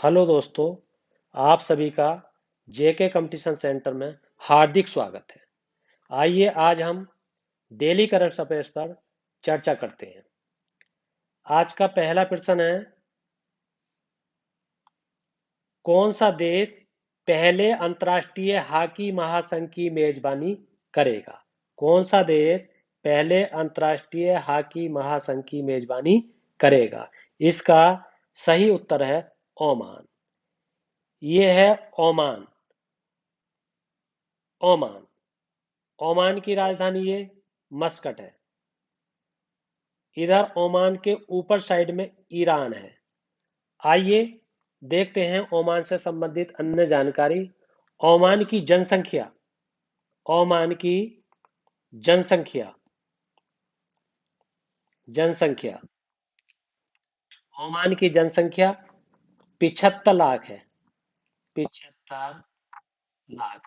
Hello दोस्तों, आप सभी का जेके कंपटीशन सेंटर में हार्दिक स्वागत है। आइए आज हम डेली करंट अफेयर्स पर चर्चा करते हैं। आज का पहला प्रश्न है, कौन सा देश पहले अंतर्राष्ट्रीय हॉकी महासंघ की मेजबानी करेगा? कौन सा देश पहले अंतर्राष्ट्रीय हॉकी महासंघ की मेजबानी करेगा? इसका सही उत्तर है ओमान। ये है ओमान। ओमान ओमान की राजधानी ये मस्कट है। इधर ओमान के ऊपर साइड में ईरान है। आइए देखते हैं ओमान से संबंधित अन्य जानकारी। ओमान की जनसंख्या ओमान की जनसंख्या जनसंख्या ओमान की जनसंख्या 75 लाख है। 75 लाख।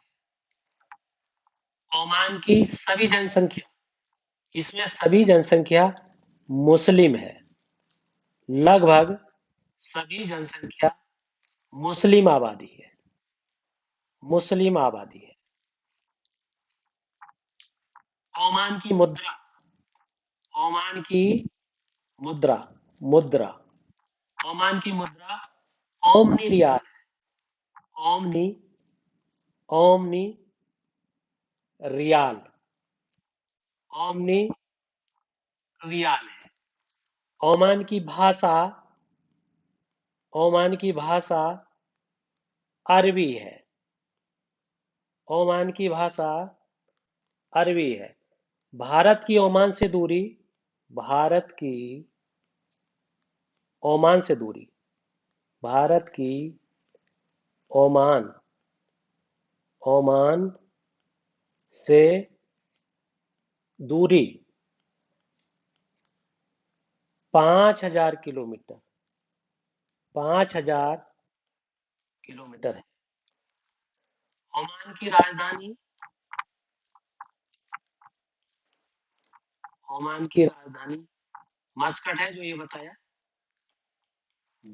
ओमान की सभी जनसंख्या, इसमें सभी जनसंख्या मुस्लिम है। लगभग सभी जनसंख्या मुस्लिम आबादी है। मुस्लिम आबादी है। ओमान की मुद्रा ओमान की मुद्रा मुद्रा ओमान की मुद्रा ओमनी रियाल है। Omani Omani rial Omani rial है। ओमान की भाषा ओमान की भाषा अरबी है। ओमान की भाषा अरबी है। भारत की ओमान से दूरी भारत की ओमान से दूरी भारत की ओमान ओमान से दूरी 5000 किलोमीटर 5000 किलोमीटर है। ओमान की राजधानी ओमान की राजधानी मस्कट है, जो ये बताया।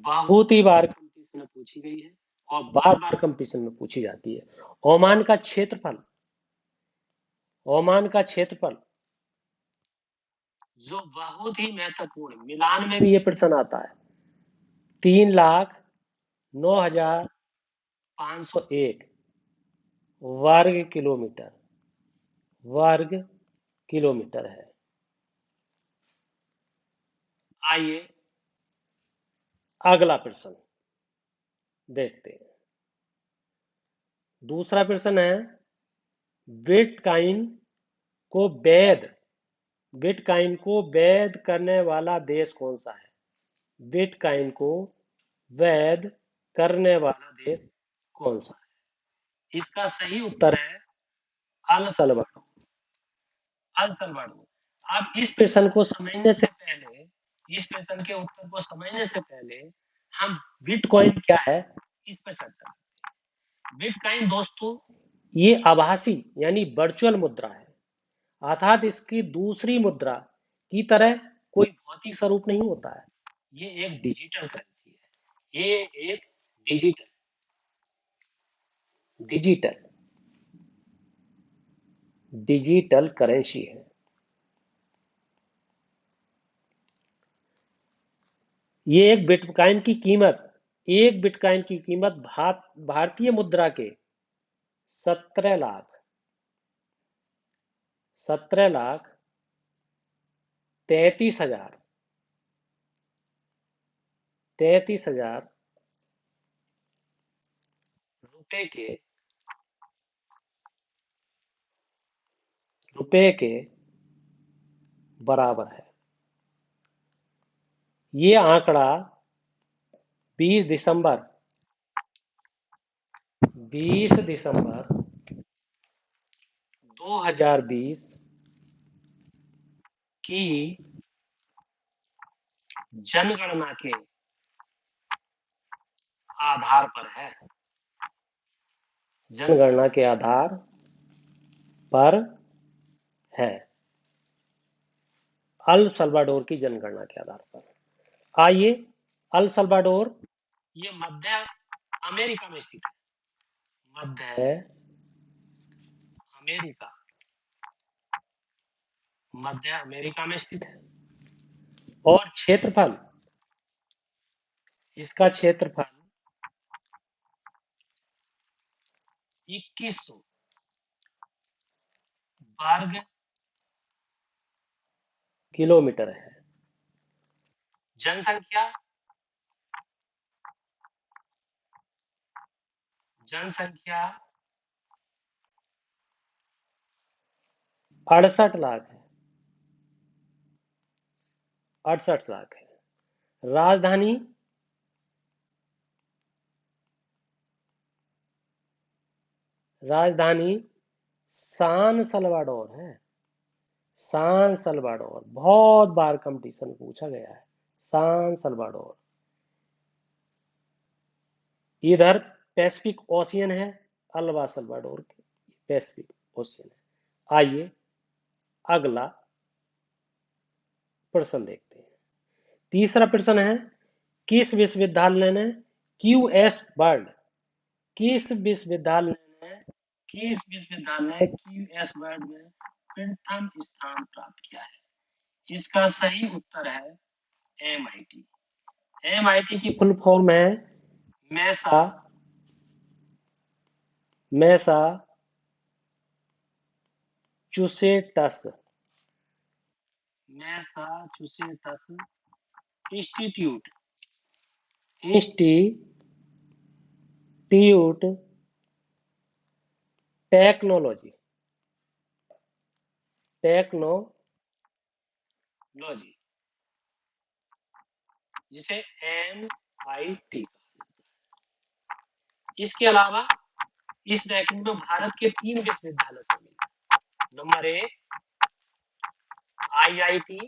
बहुत ही बार कंपटीशन में पूछी गई है और बार बार कंपटीशन में पूछी जाती है। ओमान का क्षेत्रफल ओमान का क्षेत्रफल जो बहुत ही महत्वपूर्ण, मिलान में भी ये प्रश्न आता है, 3,09,501 वर्ग किलोमीटर वर्ग किलोमीटर है। आइए अगला प्रश्न देखते हैं। दूसरा प्रश्न है, बिटकॉइन को वैध बिटकॉइन को वैध करने वाला देश कौन सा है? बिटकॉइन को वैध करने वाला देश कौन सा है? इसका सही उत्तर है अल सल्वाडोर। El Salvador. अब इस प्रश्न के उत्तर को समझने से पहले हम बिटकॉइन क्या है इस पर चर्चा करें। बिटकॉइन दोस्तों, ये आभासी यानी वर्चुअल मुद्रा है, अर्थात इसकी दूसरी मुद्रा की तरह कोई भौतिक स्वरूप नहीं होता है। ये एक डिजिटल करेंसी है। ये एक डिजिटल डिजिटल डिजिटल करेंसी है। ये एक बिटकॉइन की कीमत भारतीय मुद्रा के 17 लाख 33,000 रुपए के बराबर है। ये आंकड़ा 20 दिसंबर 2020 की जनगणना के आधार पर है। जनगणना के आधार पर है। अल सल्वाडोर की जनगणना के आधार पर। आइए, अल सल्वाडोर ये अमेरिका में स्थित है। मध्य अमेरिका, मध्य अमेरिका में स्थित है। और क्षेत्रफल, इसका क्षेत्रफल 2100 वर्ग किलोमीटर है। जनसंख्या, जनसंख्या 68 लाख है, 68 लाख है। राजधानी, राजधानी सान सल्वाडोर है, सान सल्वाडोर। बहुत बार कंपटीशन पूछा गया है, सान सल्वाडोर। इधर पैसिफिक ओशियन है, अल्वा सल्वाडोर के पैसिफिक ओशियन है। आइए अगला प्रश्न देखते हैं। तीसरा प्रश्न है, किस विश्वविद्यालय ने क्यूएस वर्ल्ड, किस विश्वविद्यालय ने किस विश्वविद्यालय ने क्यूएस वर्ल्ड में प्रथम स्थान प्राप्त किया है? इसका सही उत्तर है एमआईटी। एमआईटी की फुल फॉर्म है massa Massachusetts, Massachusetts institute, institute technology, technology, जिसे एमआईटी। इसके अलावा इस रैंकिंग में भारत के 3 विश्वविद्यालय शामिल हैं। Number 1 IIT,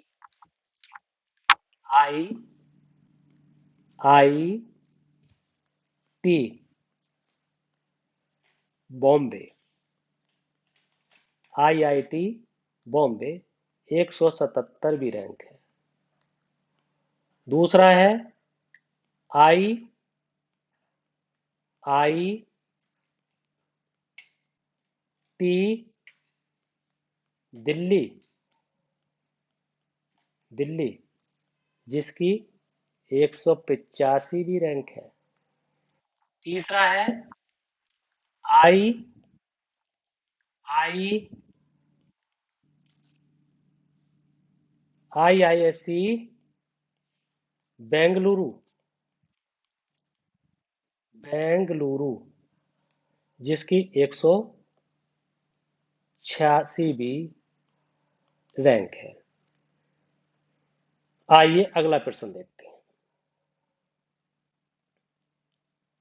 I I T Bombay, IIT Bombay 177वीं रैंक है। दूसरा है I I T Delhi, Delhi जिसकी 185वीं रैंक है। तीसरा है I I IISc Bengaluru, Bengaluru जिसकी 186वीं रैंक है। आइए अगला प्रश्न देखते हैं।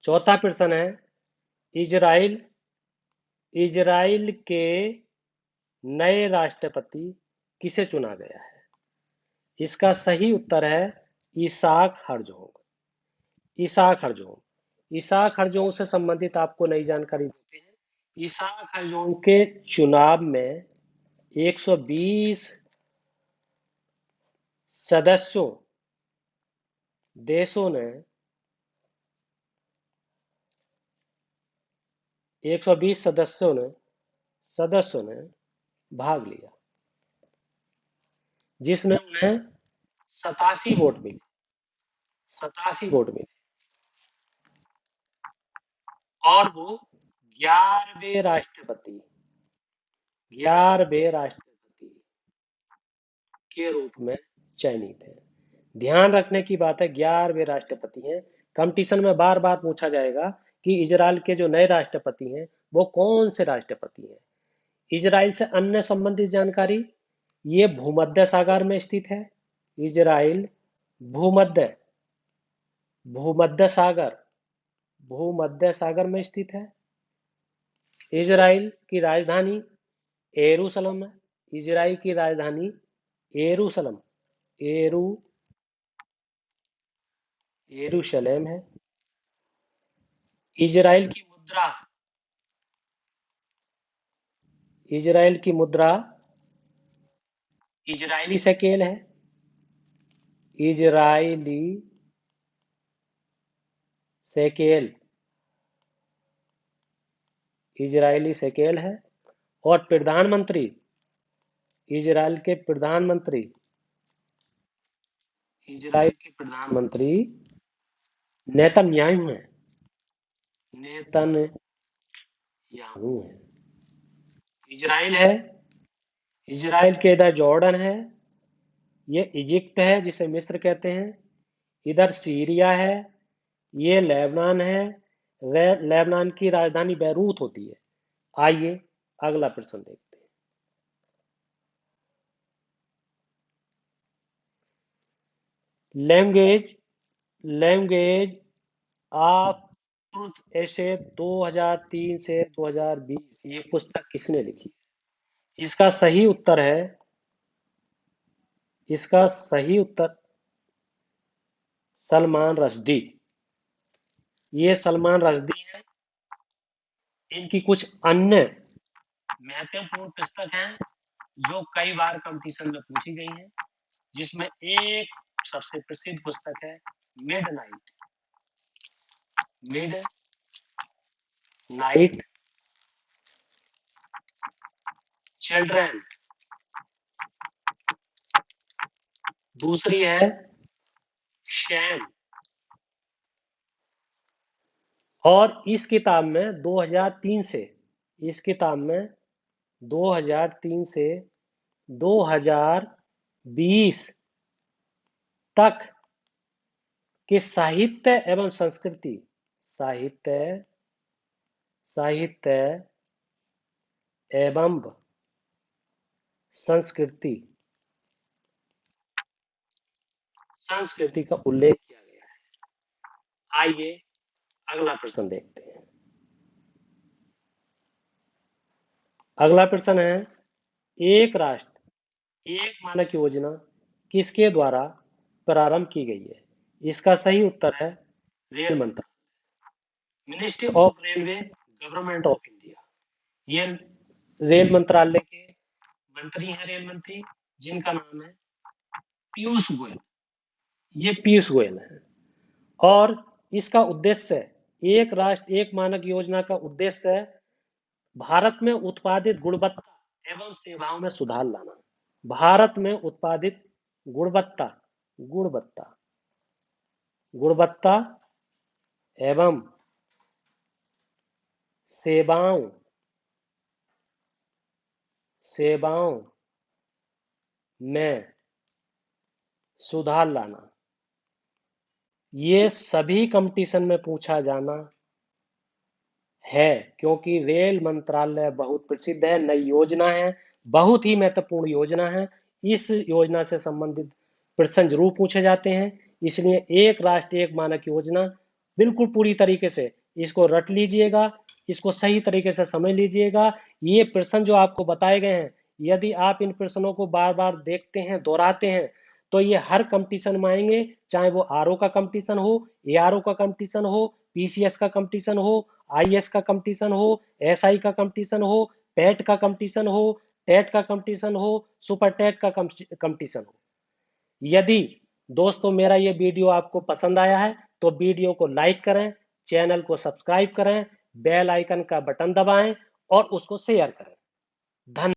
चौथा प्रश्न है, इजराइल इजराइल के नए राष्ट्रपति किसे चुना गया है? इसका सही उत्तर है Isaac Herzog, Isaac Herzog. Isaac Herzog से संबंधित आपको नई जानकारी देते हैं। इसाक हरजोग के चुनाव में 120 सदस्यों देशों ने 120 सदस्यों ने भाग लिया, जिसमें उन्हें 87 वोट मिले, 87 वोट मिले। और वो 11वें राष्ट्रपति 11वें राष्ट्रपति के रूप में चयनित है। ध्यान रखने की बात है, 11वें राष्ट्रपति हैं। कंपटीशन में बार बार पूछा जाएगा कि इजराइल के जो नए राष्ट्रपति हैं वो कौन से राष्ट्रपति हैं। इजराइल से अन्य संबंधित जानकारी, ये भूमध्य सागर में स्थित है। इजराइल भूमध्य भूमध्य सागर भूमध्य सागर में स्थित है। इजराइल की राजधानी एरूशलेम है। इजराइल की राजधानी एरूशलेम एरू एरूशलेम है। इजराइल की मुद्रा इजराइल की मुद्रा इजरायली शकेल है। इजरायली शेकेल इजरायली शेकेल है। और प्रधानमंत्री, इजराइल के प्रधानमंत्री, इजराइल के प्रधानमंत्री नेतन्याहू हैं। नेतन्याहू है। इजराइल है, इजराइल के इधर जॉर्डन है, ये इजिप्ट है जिसे मिस्र कहते हैं, इधर सीरिया है, ये लेबनान है, लेबनान की राजधानी बैरूत होती है। आइए अगला प्रश्न देखते हैं। लैंग्वेज लैंग्वेज ऑफ ट्रुथ ऐसे 2003 से 2020 ये पुस्तक किसने लिखी? इसका सही उत्तर है, इसका सही उत्तर सलमान रश्दी। ये सलमान रश्दी है। इनकी कुछ अन्य महत्वपूर्ण पुस्तक हैं जो कई बार कंपटीशन में पूछी गई हैं, जिसमें एक सबसे प्रसिद्ध पुस्तक है मिड नाइट चिल्ड्रन। दूसरी है शैन। और इस किताब में 2003 से, इस किताब में 2003 से 2020 तक के साहित्य एवं संस्कृति, साहित्य साहित्य एवं संस्कृति संस्कृति का उल्लेख किया गया है। आइए अगला प्रश्न देखते हैं। अगला प्रश्न है, एक राष्ट्र एक मानक योजना किसके द्वारा प्रारंभ की गई है? इसका सही उत्तर है रेल मंत्रालय, ministry of railway, government of India. ये रेल मंत्रालय के मंत्री हैं, रेल मंत्री, जिनका नाम है पीयूष गोयल। ये पीयूष गोयल है। और इसका उद्देश्य, एक राष्ट्र एक मानक योजना का उद्देश्य है भारत में उत्पादित गुणवत्ता एवं सेवाओं में सुधार लाना। भारत में उत्पादित गुणवत्ता गुणवत्ता गुणवत्ता एवं सेवाओं सेवाओं में सुधार लाना। ये सभी कंपटीशन में पूछा जाना है, क्योंकि रेल मंत्रालय बहुत प्रसिद्ध है, नई योजना है, बहुत ही महत्वपूर्ण योजना है। इस योजना से संबंधित प्रश्न जरूर पूछे जाते हैं। इसलिए एक राष्ट्र एक मानक योजना बिल्कुल पूरी तरीके से इसको रट लीजिएगा, इसको सही तरीके से समझ लीजिएगा। ये प्रश्न जो आपको बताए गए हैं, यदि आप इन प्रश्नों को बार बार देखते हैं, दोहराते हैं, तो ये हर कंपटीशन में आएंगे, चाहे वो आरओ का कंपटीशन हो, एआरओ का कंपटीशन हो, पीसीएस का कंपटीशन हो, आईएएस का कंपटीशन हो, एसआई का कंपटीशन हो, पेट का कंपटीशन हो, टेट का कंपटीशन हो, सुपर टेट का कंपटीशन हो। यदि दोस्तों मेरा ये वीडियो आपको पसंद आया है तो वीडियो को लाइक करें, चैनल को सब्सक्राइब करें, बेल आइकन का बटन दबाएं और उसको शेयर करें। धन्यवाद।